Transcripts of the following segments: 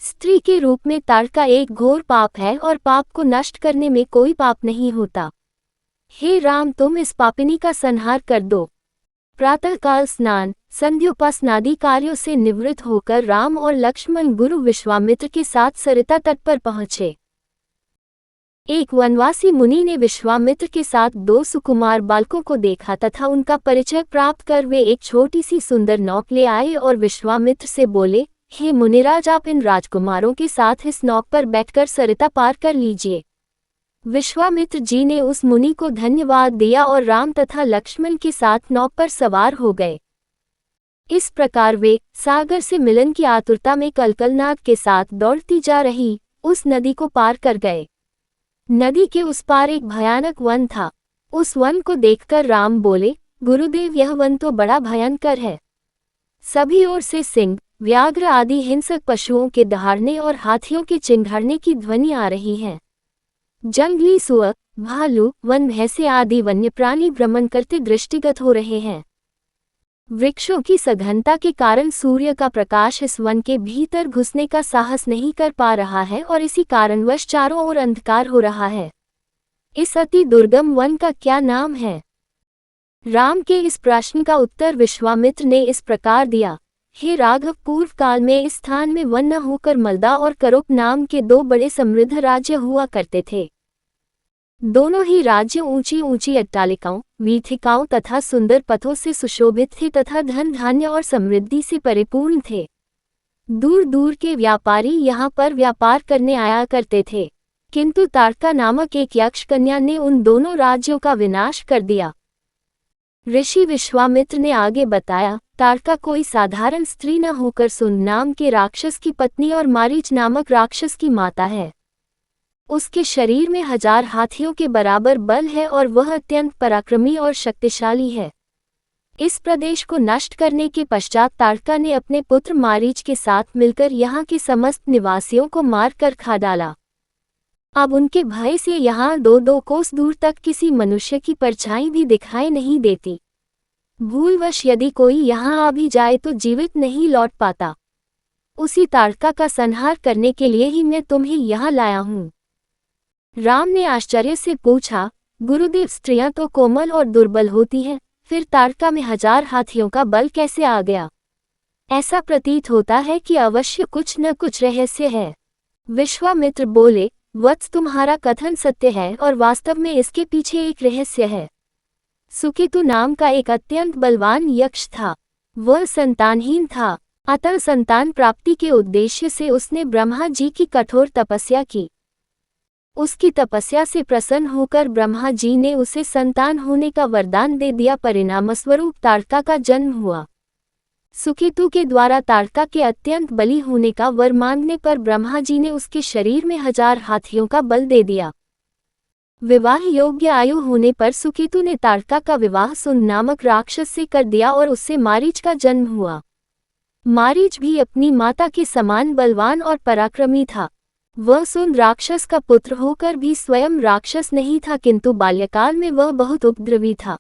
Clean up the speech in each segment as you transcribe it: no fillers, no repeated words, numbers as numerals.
स्त्री के रूप में ताड़का एक घोर पाप है और पाप को नष्ट करने में कोई पाप नहीं होता। हे राम, तुम इस पापिनी का संहार कर दो। प्रातःकाल स्नान, संध्योपासनादि कार्यों से निवृत्त होकर राम और लक्ष्मण गुरु विश्वामित्र के साथ सरिता तट पर पहुंचे। एक वनवासी मुनि ने विश्वामित्र के साथ 2 सुकुमार बालकों को देखा तथा उनका परिचय प्राप्त कर वे एक छोटी सी सुंदर नौक ले आए और विश्वामित्र से बोले, हे मुनिराज, आप इन राजकुमारों के साथ इस नौक पर बैठकर सरिता पार कर लीजिए। विश्वामित्र जी ने उस मुनि को धन्यवाद दिया और राम तथा लक्ष्मण के साथ नौक पर सवार हो गए। इस प्रकार वे सागर से मिलन की आतुरता में कलकलनाद के साथ दौड़ती जा रही उस नदी को पार कर गए। नदी के उस पार एक भयानक वन था। उस वन को देखकर राम बोले, गुरुदेव, यह वन तो बड़ा भयंकर है। सभी ओर से सिंह, व्याघ्र आदि हिंसक पशुओं के दहाड़ने और हाथियों के चिंघाड़ने की ध्वनि आ रही है। जंगली सुअर, भालू, वन भैंसे आदि वन्य प्राणी भ्रमण करते दृष्टिगत हो रहे हैं। वृक्षों की सघनता के कारण सूर्य का प्रकाश इस वन के भीतर घुसने का साहस नहीं कर पा रहा है और इसी कारणवश चारों ओर अंधकार हो रहा है। इस अति दुर्गम वन का क्या नाम है? राम के इस प्रश्न का उत्तर विश्वामित्र ने इस प्रकार दिया, हे राघव, पूर्व काल में इस स्थान में वन न होकर मलदा और करोप नाम के 2 बड़े समृद्ध राज्य हुआ करते थे। दोनों ही राज्य ऊंची ऊंची अट्टालिकाओं, वीथिकाओं तथा सुंदर पथों से सुशोभित थे तथा धन धान्य और समृद्धि से परिपूर्ण थे। दूर दूर के व्यापारी यहाँ पर व्यापार करने आया करते थे, किंतु ताड़का नामक एक यक्ष कन्या ने उन दोनों राज्यों का विनाश कर दिया। ऋषि विश्वामित्र ने आगे बताया, ताड़का कोई साधारण स्त्री न होकर सुन नाम के राक्षस की पत्नी और मारीच नामक राक्षस की माता है। उसके शरीर में 1000 हाथियों के बराबर बल है और वह अत्यंत पराक्रमी और शक्तिशाली है। इस प्रदेश को नष्ट करने के पश्चात ताड़का ने अपने पुत्र मारीच के साथ मिलकर यहाँ के समस्त निवासियों को मार कर खा डाला। अब उनके भय से यहाँ 2-2 कोस दूर तक किसी मनुष्य की परछाई भी दिखाई नहीं देती। भूलवश यदि कोई यहाँ आ भी जाए तो जीवित नहीं लौट पाता। उसी ताड़का का संहार करने के लिए ही मैं तुम्हें यहाँ लाया हूँ। राम ने आश्चर्य से पूछा, गुरुदेव, स्त्रियां तो कोमल और दुर्बल होती हैं, फिर ताड़का में 1000 हाथियों का बल कैसे आ गया? ऐसा प्रतीत होता है कि अवश्य कुछ न कुछ रहस्य है। विश्वामित्र बोले, वत्स, तुम्हारा कथन सत्य है और वास्तव में इसके पीछे एक रहस्य है। सुकेतु नाम का एक अत्यंत बलवान यक्ष था। वह संतानहीन था, अतः संतान प्राप्ति के उद्देश्य से उसने ब्रह्मा जी की कठोर तपस्या की। उसकी तपस्या से प्रसन्न होकर ब्रह्मा जी ने उसे संतान होने का वरदान दे दिया। परिणामस्वरूप ताड़का का जन्म हुआ। सुकेतु के द्वारा ताड़का के अत्यंत बली होने का वर मांगने पर ब्रह्मा जी ने उसके शरीर में 1000 हाथियों का बल दे दिया। विवाह योग्य आयु होने पर सुकेतु ने ताड़का का विवाह सुन नामक राक्षस से कर दिया और उससे मारीच का जन्म हुआ। मारीच भी अपनी माता के समान बलवान और पराक्रमी था। वह सुन राक्षस का पुत्र होकर भी स्वयं राक्षस नहीं था, किंतु बाल्यकाल में वह बहुत उपद्रवी था।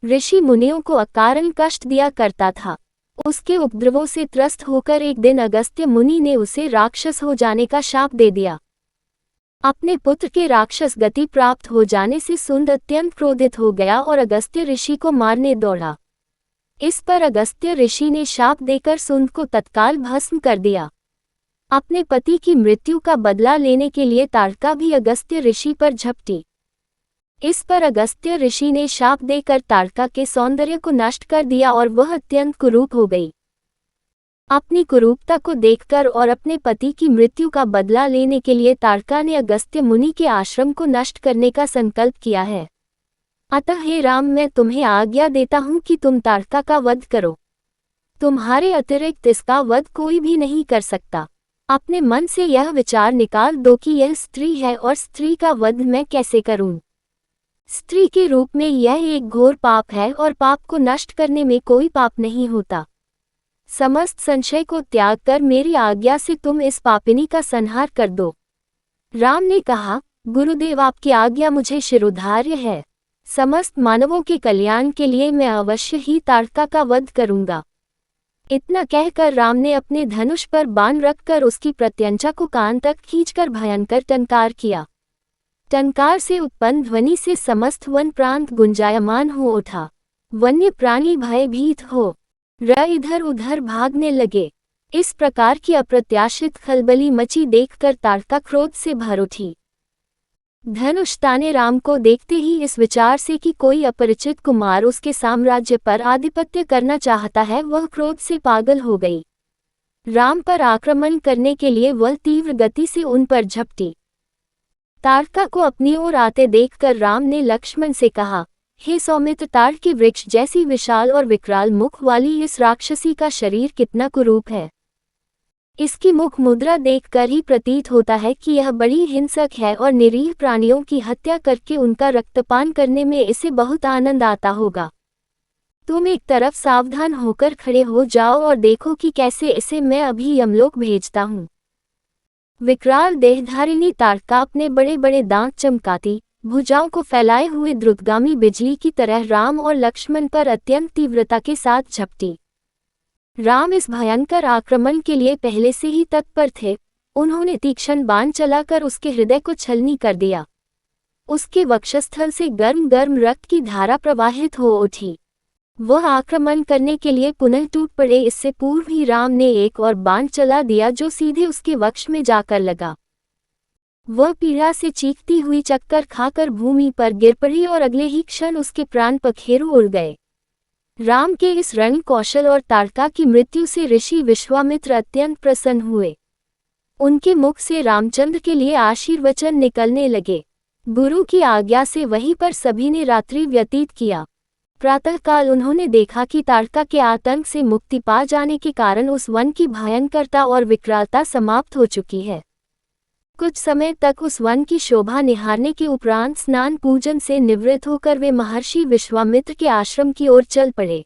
ऋषि मुनियों को अकारण कष्ट दिया करता था। उसके उपद्रवों से त्रस्त होकर एक दिन अगस्त्य मुनि ने उसे राक्षस हो जाने का शाप दे दिया। अपने पुत्र के राक्षस गति प्राप्त हो जाने से सुंद अत्यंत क्रोधित हो गया और अगस्त्य ऋषि को मारने दौड़ा। इस पर अगस्त्य ऋषि ने शाप देकर सुंद को तत्काल भस्म कर दिया। अपने पति की मृत्यु का बदला लेने के लिए ताड़का भी अगस्त्य ऋषि पर झपटी। इस पर अगस्त्य ऋषि ने शाप देकर ताड़का के सौंदर्य को नष्ट कर दिया और वह अत्यंत कुरूप हो गई। अपनी कुरूपता को देखकर और अपने पति की मृत्यु का बदला लेने के लिए ताड़का ने अगस्त्य मुनि के आश्रम को नष्ट करने का संकल्प किया है। अतः हे राम, मैं तुम्हें आज्ञा देता हूँ कि तुम ताड़का का वध करो। तुम्हारे अतिरिक्त इसका वध कोई भी नहीं कर सकता। अपने मन से यह विचार निकाल दो कि यह स्त्री है और स्त्री का वध मैं कैसे करूं। स्त्री के रूप में यह एक घोर पाप है और पाप को नष्ट करने में कोई पाप नहीं होता। समस्त संशय को त्याग कर मेरी आज्ञा से तुम इस पापिनी का संहार कर दो। राम ने कहा, गुरुदेव, आपकी आज्ञा मुझे शिरोधार्य है। समस्त मानवों के कल्याण के लिए मैं अवश्य ही ताड़का का वध करूंगा। इतना कहकर राम ने अपने धनुष पर बाण रखकर उसकी प्रत्यंचा को कान तक खींचकर भयंकर टंकार किया। टंकार से उत्पन्न ध्वनि से समस्त वन प्रांत गुंजायमान हो उठा। वन्य प्राणी भयभीत हो इधर उधर भागने लगे। इस प्रकार की अप्रत्याशित खलबली मची देखकर ताड़का क्रोध से भर उठी। धनुष ताने राम को देखते ही इस विचार से कि कोई अपरिचित कुमार उसके साम्राज्य पर आधिपत्य करना चाहता है, वह क्रोध से पागल हो गई। राम पर आक्रमण करने के लिए वह तीव्र गति से उन पर झपटी। ताड़का को अपनी ओर आते देखकर राम ने लक्ष्मण से कहा, हे सौमित्र, ताड़ के वृक्ष जैसी विशाल और विकराल मुख वाली इस राक्षसी का शरीर कितना कुरूप है। इसकी मुख मुद्रा देखकर ही प्रतीत होता है कि यह बड़ी हिंसक है और निरीह प्राणियों की हत्या करके उनका रक्तपान करने में इसे बहुत आनंद आता होगा। तुम एक तरफ सावधान होकर खड़े हो जाओ और देखो कि कैसे इसे मैं अभी यमलोक भेजता हूँ। विकराल देहधारिणी ताड़का अपने बड़े बड़े दांत चमकाती, भुजाओं को फैलाए हुए द्रुतगामी बिजली की तरह राम और लक्ष्मण पर अत्यंत तीव्रता के साथ झपटी। राम इस भयंकर आक्रमण के लिए पहले से ही तत्पर थे। उन्होंने तीक्ष्ण बाण चलाकर उसके हृदय को छलनी कर दिया। उसके वक्षस्थल से गर्म गर्म रक्त की धारा प्रवाहित हो उठी। वह आक्रमण करने के लिए पुनः टूट पड़े। इससे पूर्व ही राम ने एक और बाण चला दिया जो सीधे उसके वक्ष में जाकर लगा। वह पीड़ा से चीखती हुई चक्कर खाकर भूमि पर गिर पड़ी और अगले ही क्षण उसके प्राण पखेरु उड़ गए। राम के इस रण कौशल और ताड़का की मृत्यु से ऋषि विश्वामित्र अत्यंत प्रसन्न हुए। उनके मुख से रामचंद्र के लिए आशीर्वचन निकलने लगे। गुरु की आज्ञा से वहीं पर सभी ने रात्रि व्यतीत किया। प्रातःकाल उन्होंने देखा कि ताड़का के आतंक से मुक्ति पा जाने के कारण उस वन की भयंकरता और विकरालता समाप्त हो चुकी है। कुछ समय तक उस वन की शोभा निहारने के उपरांत स्नान पूजन से निवृत्त होकर वे महर्षि विश्वामित्र के आश्रम की ओर चल पड़े।